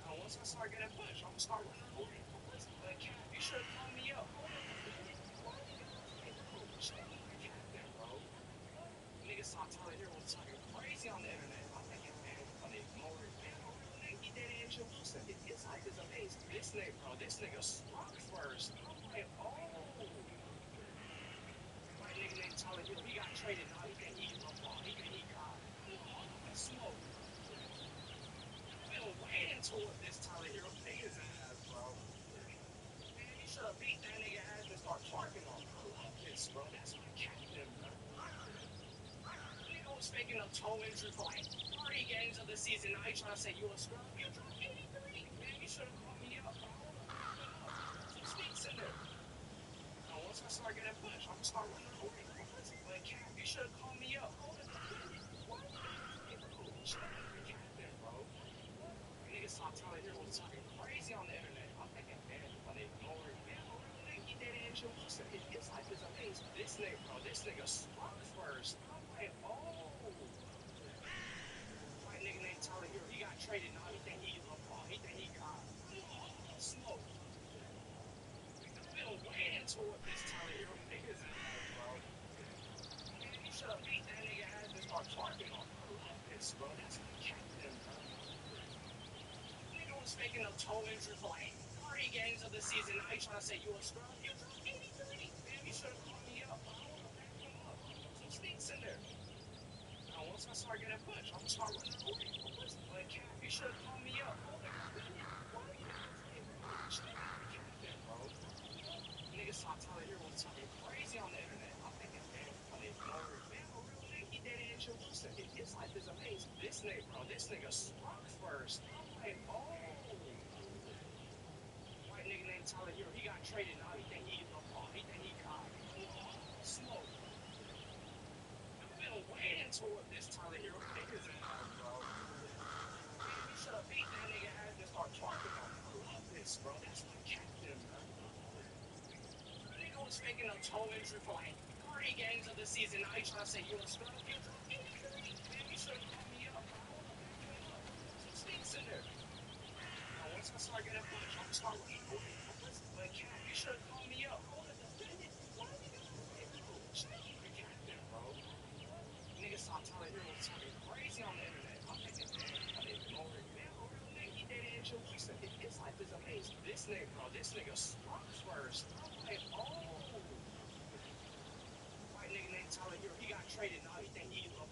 Now once I start getting pushed, I'm gonna start running away. But Cap, you should have called me up. Niggas start telling heroes talking crazy on the internet. I'm thinking, man, we gonna ignore it. Man, but real nigga, he dead introduced it. His life is amazing. This nigga, bro, this nigga struck first. I'm like, oh. White nigga named Tyler Hero, he got traded. Now he think he got smoke. Been waiting to it this Tyler Hero nigga's ass, bro. Man, you should have beat that nigga ass and start charging on. I love this, bro. That's my captain, bro. Nigga was faking a toe injury for like 3 games of the season. Now you trying to say you a scrub? You dropped 83. Man, you should have called me up. Some stinks in there. Now once I start getting pushed, I'm gonna start running away. But Cap, you should have called me up. Niggas start telling heroes talking crazy on the internet. I'm thinking, man, we gonna ignore it. Man, but real nigga, he dead introduced it. His life is amazing. This nigga, bro, this nigga struck first. I'm like, oh. White nigga named Tyler Hero, he got traded. Now he think he got smoke. Been waiting to it this Tyler Hero nigga's ass, bro. Man, you should have beat that nigga ass and start charging on. I love this, bro. That's my captain, bro. Nigga was faking a toe injury for like 3 games of the season. Now you trying to say you a scrub? You dropped 83. Man, you should have called me up. I don't want to back him up. Some stinks in there. Now once I start getting pushed, I'm gonna start running away. But Cap, you should have called me up. Niggas start telling heroes talking crazy on the internet. I'm thinking, man, we gonna ignore it. Man, but real nigga, he dead introduced it. His life is amazing. This nigga, bro, this nigga struck first. I'm like, oh. White nigga named Tyler Hero, he got traded. Now he think he got smoke. Been waiting to it this Tyler Hero nigga's ass, bro. Man, you should have beat that nigga ass and start charging on. I love this, bro. That's my captain, man. Nigga was faking a toe injury for like 3 games of the season. Now you trying to say you a scrub? You dropped 83. Man, you should have called me up. Some stinks in there. Now once I start getting pushed, I'm gonna start running away. But Cap, you should have called me up. Niggas start telling heroes talking crazy on the internet. I'm thinking, man, we gonna ignore it. Man, but real nigga, he dead introduced it. His life is amazing. This nigga, bro, this nigga struck first. I'm like, oh. White nigga named Tyler Hero, he got traded. Now he think he got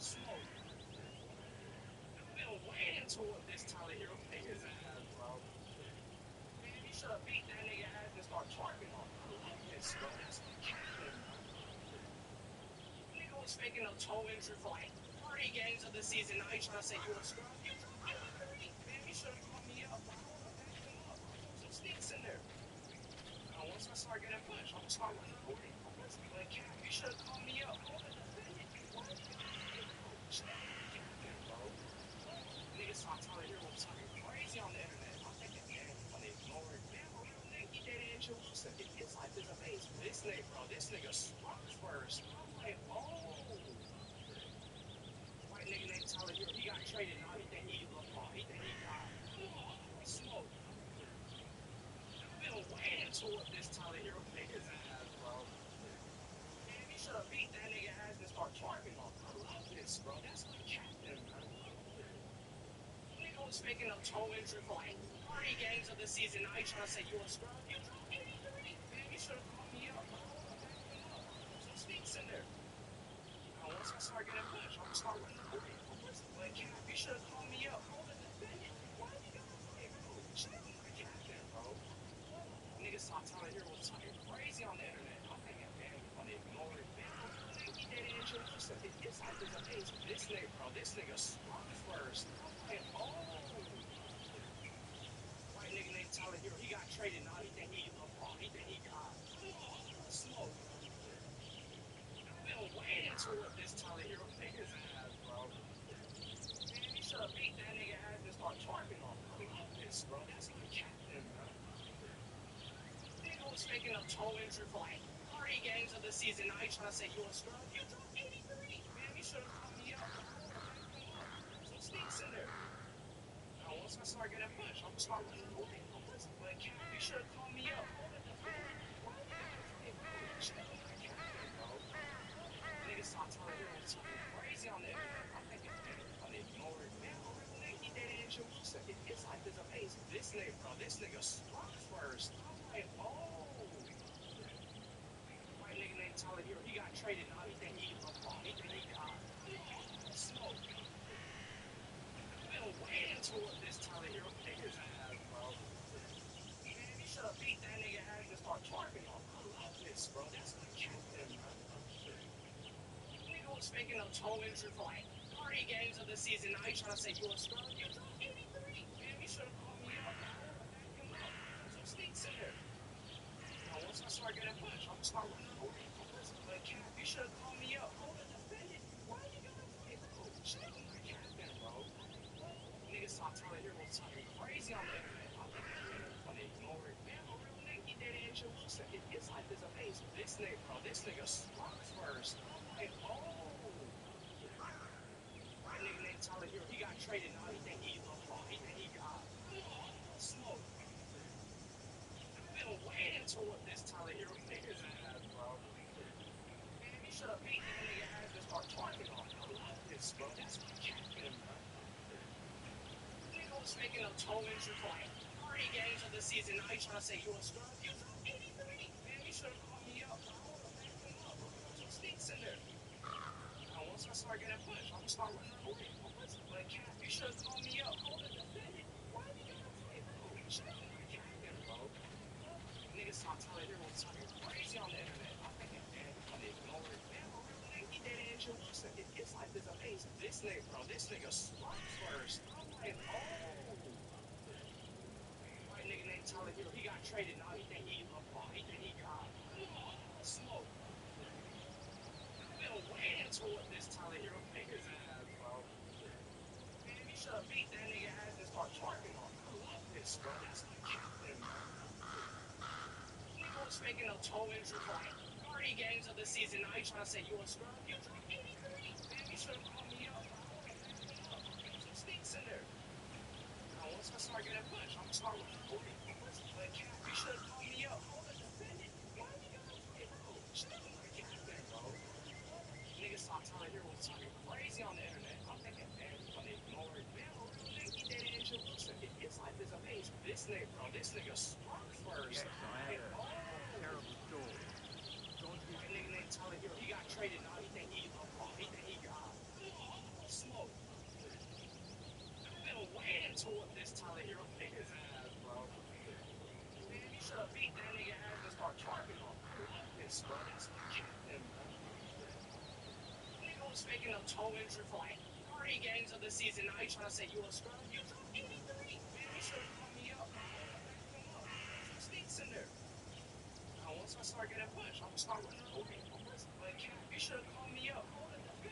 smoke. Been waiting to it this Tyler Hero nigga's ass, bro. Man, you should have beat that nigga ass and start charging on. I love this, bro. That's my captain, bro. was faking a toe injury for like 3 games of the season. Now you trying to say you a scrub? You man, you should have called me up. I would have backed him up. Some sneaks in there. Now once I start getting pushed, I'm gonna start running away. Like, Cap, you should have called me up. I would have defended you. Why you got bro? Niggas start telling you what's talking crazy on the internet. I'm thinking, man, when they ignore it, man, a real nigga, dead Andrew Wilson. His life is amazing. This nigga, bro, this nigga struck first. I'm like, oh. White nigga named Tyler Hero, he got traded. Now he think he LeBron. He think he got smoke. I've been waiting to what this Tyler Hero nigga's ass, bro. Man, he should have beat that nigga ass and start twerking on. I love this, bro. That's my captain, man. Nigga was faking a toe injury for like 3 games of the season. Now he trying to say you a scrub? You dropped 83. Man, you should have called me up. I would have backed him up. Some sneaks in there. Now once I start getting pushed, I'm gonna start running away. Like, Cap, you should have called me up. I would have defended you. Why you gotta play, bro? Chill my captain, bro. Niggas start telling you what's talking crazy on the internet. I'm thinking, man, when they ignore it, man, a real nigga, he dead Andrew Wilson. His life is amazing. This nigga, bro, this nigga struck first. I'm like, oh. White nigga named Tyler Hero, he got traded. Now he think he LeBron. He think he got smoke. I've been waiting to what this Tyler Hero nigga's ass, bro. Man, he should have beat that nigga ass and start twerking on him. I love this, bro. That's my captain, bro. Nigga was faking a toe injury for like 3 games of the season. Now you trying to say you a scrub? You dropped 83. Man, you should have called me up. I would have backed him up. Some sneaks in there. Now once I start getting pushed, I'm gonna start running away. Like, Cap, you should have called me up. I would have defended you. Why you gotta play, bro? Chill my captain, bro. Niggas start telling you what's talking crazy on the internet. I'm thinking, man, when they ignore it, man, a real nigga, he dead Andrew Wilson. His life is amazing. This nigga, bro, this nigga struck first. I'm like, oh. White nigga named Tyler Hero, he got traded. Now he think he LeBron. He think he got smoke. I've been waiting to what this Tyler Hero nigga's ass, bro. Man, he should have beat that nigga ass and start twerking on him. I love this, bro. That's my captain, man. Nigga was faking a toe injury for like 3 games of the season. Now you trying to say you a scrub? You dropped 83. Man, you should have called me up. I would have backed him up. Some sneaks in there. Now once I start getting pushed, I'm gonna start running away. Like, Cap, you should have called me up. I would have defended you. Why you gotta play, bro? Chill my captain, bro. Niggas start telling you what's talking crazy on the internet. I'm thinking, man, when they ignore it, man, a real nigga, he dead Andrew Wilson. His life is amazing. This nigga, bro, this nigga struck first. I'm like, oh. White nigga named Tyler Hero, he got traded. Now he think he LeBron. He think he got smoke. I've been waiting to what this Tyler Hero nigga's ass, bro. Man, he should have beat that nigga ass and start twerking on him. I love this, bro. That's my captain, bro. Nigga was faking a toe injury for like 3 games of the season. Now you trying to say you a scrub? You dropped 83. Man, you should have called me up. I would have backed him up. Some sneaks in there. Now once I start getting pushed, I'm gonna start running away. Like, Cap, you should have called me up. I would have defended you. Why you gotta play, bro? Chill my captain, bro. Niggas start telling you what's talking crazy on the internet. I'm thinking, man, when they ignore it, man, a real nigga, he dead Andrew Wilson. His life is amazing. This nigga, bro, this nigga struck first. I'm like, oh. White nigga named Tyler Hero, he got traded. Now he think he LeBron. He think he got smoke. I've been waiting to what this Tyler Hero nigga's ass, bro. Man, he should have beat that nigga ass and start twerking on him. I love this, bro. That's my captain, man. Nigga was faking a toe injury for like 3 games of the season. Now you trying to say you a scrub? You dropped 83. Man, you should have called me up. I would have backed him up. Some sneaks in there. Now once I start getting pushed, I'm gonna start running away. Like, Cap, you should have called me up. I would have defended you. Why you gotta play, bro? Chill my captain, bro. Niggas start telling you what's talking crazy on the internet. I'm thinking, man, when they ignore it, man, a real nigga, he dead Andrew Wilson. His life is amazing. This nigga, bro, this nigga struck first. Yes, I had a terrible story. White nigga named Tyler Hero, he got traded. Now he think he LeBron. He think he got smoke. I've been waiting to what this Tyler Hero nigga's ass, bro. Man, he should have beat that nigga ass and start twerking on him. I love this, bro. That's my captain, bro. was making a toe injury for like 30 games of the season. Now you trying to say you a scrub? You dropped 83. Man, you should have called me up. Some stinks in there. Now, once I start getting punched, I'm gonna start running away. But Cap, you should have called me up. Why you got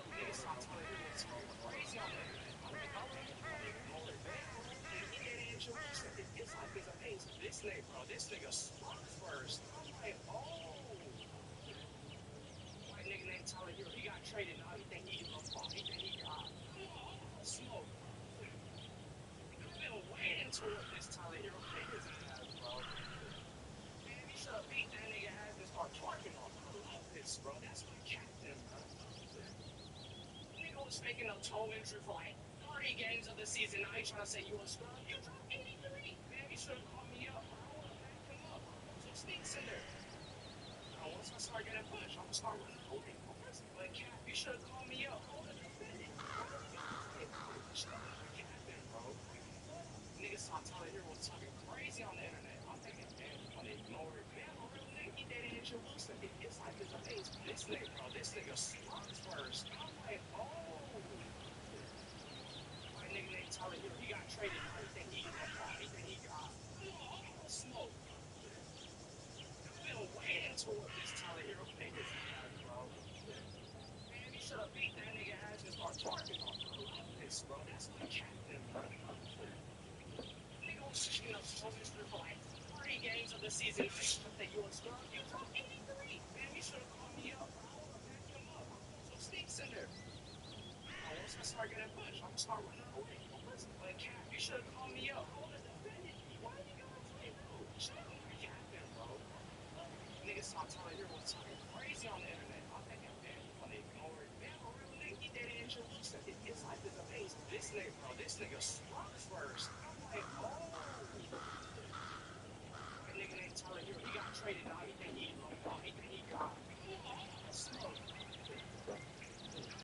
niggas stop telling you what's crazy on there. It's like it's amazing. This nigga, bro, this nigga struck first. I'm like, oh. White nigga named Tyler Hero, he got traded. Now he think he gonna fall. He think he got smoke. I've been waiting to what this Tyler Hero pick his ass, bro. Man, he should have beat that nigga ass and start twerking on him. I love this, bro. That's my captain, bro. Nigga was faking a toe injury for like 30 games of the season. Now you trying to say you a scrub? You dropped 83. Man, you should have called me up. I would have backed him up. Some stinks in there. Now, once I start getting punched, I'm gonna start running away. But Cap, you should have called me up. I would have defended. Niggas stop telling you what's talking crazy on the internet. I'm thinking, man, when they ignore it, man, a real nigga, he did it in your looks. It's like it's amazing. This nigga, bro, this nigga struck first. I'm like, oh. My nigga named Tyler Hero, he got traded. Now he think he gonna fall. He think he got smoke. I've been waiting to what this Tyler Hero pick his ass, bro. Man, he should have beat that nigga ass and start twerking on him. I love this, bro. That's my captain, bro. Nigga was shooting up so miserable for like 30 games of the season. I used to think you a scrub. You dropped 83. Man, you should have called me up, bro. I would have backed him up. Some stinks in there. Now, once I start getting punched, I'm gonna start running away. But Cap, you should have called me up. I would have defended. Why you gotta play, bro? Shut up, my captain, bro. Niggas stop telling you what's talking crazy on the internet. I'm thinking, man, when they ignore it, man, a real nigga, he did it in your looks. It's like it's amazing. This nigga, bro, this nigga struck first. I'm like, oh. White nigga named Tyler Hero, he got traded. Now he